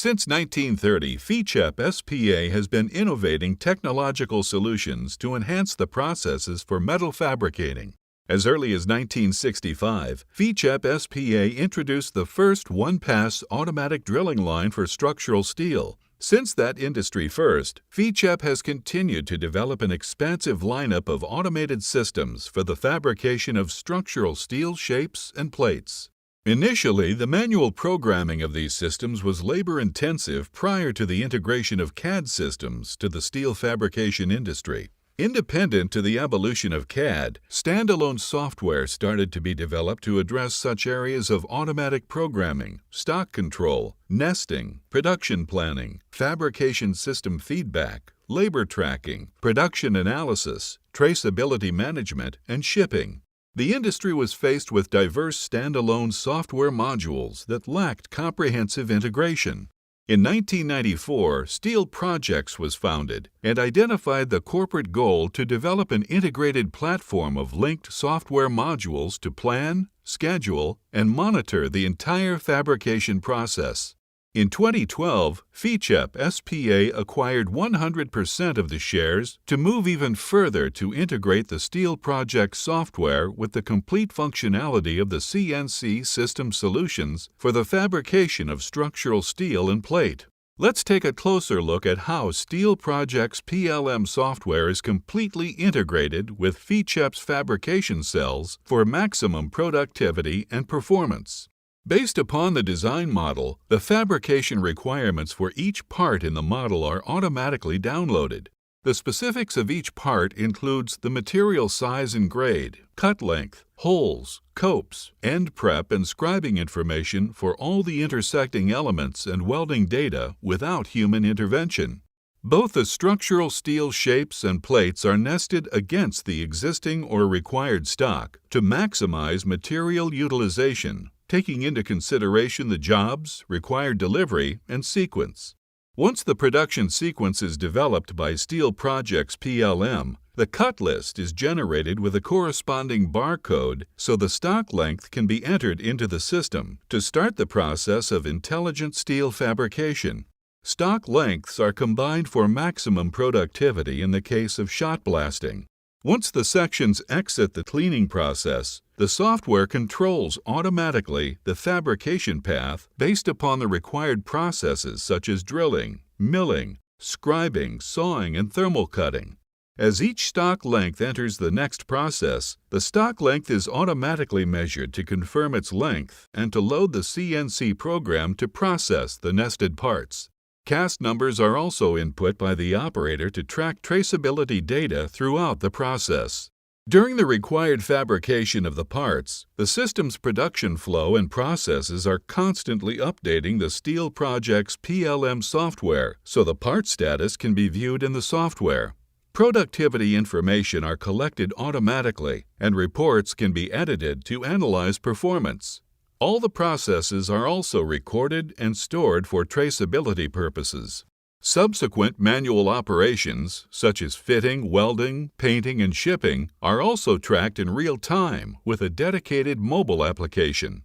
Since 1930, FICEP SPA has been innovating technological solutions to enhance the processes for metal fabricating. As early as 1965, FICEP SPA introduced the first one-pass automatic drilling line for structural steel. Since that industry first, FICEP has continued to develop an expansive lineup of automated systems for the fabrication of structural steel shapes and plates. Initially, the manual programming of these systems was labor-intensive prior to the integration of CAD systems to the steel fabrication industry. Independent to the evolution of CAD, standalone software started to be developed to address such areas of automatic programming, stock control, nesting, production planning, fabrication system feedback, labor tracking, production analysis, traceability management, and shipping. The industry was faced with diverse standalone software modules that lacked comprehensive integration. In 1994, Steel Projects was founded and identified the corporate goal to develop an integrated platform of linked software modules to plan, schedule, and monitor the entire fabrication process. In 2012, FICEP SPA acquired 100% of the shares to move even further to integrate the Steel Projects software with the complete functionality of the CNC system solutions for the fabrication of structural steel and plate. Let's take a closer look at how Steel Projects PLM software is completely integrated with FICEP's fabrication cells for maximum productivity and performance. Based upon the design model, the fabrication requirements for each part in the model are automatically downloaded. The specifics of each part includes the material size and grade, cut length, holes, copes, end prep and scribing information for all the intersecting elements and welding data without human intervention. Both the structural steel shapes and plates are nested against the existing or required stock to maximize material utilization, taking into consideration the jobs, required delivery, and sequence. Once the production sequence is developed by Steel Projects PLM, the cut list is generated with a corresponding barcode so the stock length can be entered into the system to start the process of intelligent steel fabrication. Stock lengths are combined for maximum productivity in the case of shot blasting. Once the sections exit the cleaning process, the software controls automatically the fabrication path based upon the required processes such as drilling, milling, scribing, sawing, and thermal cutting. As each stock length enters the next process, the stock length is automatically measured to confirm its length and to load the CNC program to process the nested parts. Cast numbers are also input by the operator to track traceability data throughout the process. During the required fabrication of the parts, the system's production flow and processes are constantly updating the Steel Projects PLM software so the part status can be viewed in the software. Productivity information are collected automatically, and reports can be edited to analyze performance. All the processes are also recorded and stored for traceability purposes. Subsequent manual operations, such as fitting, welding, painting, and shipping, are also tracked in real time with a dedicated mobile application.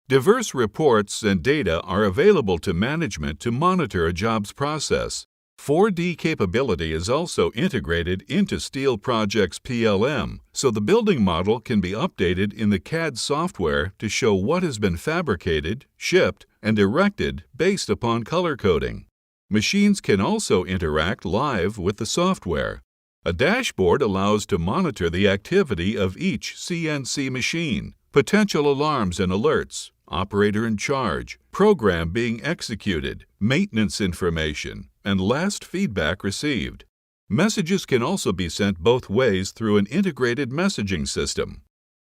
Diverse reports and data are available to management to monitor a job's process. 4D capability is also integrated into Steel Projects PLM, so the building model can be updated in the CAD software to show what has been fabricated, shipped, and erected based upon color coding. Machines can also interact live with the software. A dashboard allows to monitor the activity of each CNC machine, potential alarms and alerts, operator in charge, program being executed, maintenance information, and last feedback received. Messages can also be sent both ways through an integrated messaging system.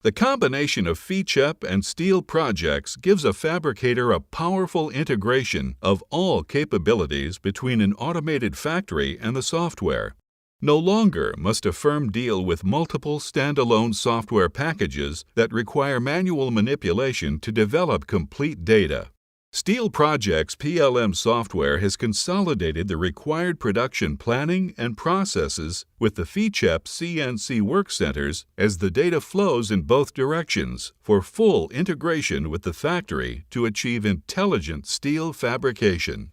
The combination of FICEP and Steel Projects gives a fabricator a powerful integration of all capabilities between an automated factory and the software. No longer must a firm deal with multiple standalone software packages that require manual manipulation to develop complete data. Steel Projects PLM software has consolidated the required production planning and processes with the FICEP CNC work centers as the data flows in both directions for full integration with the factory to achieve intelligent steel fabrication.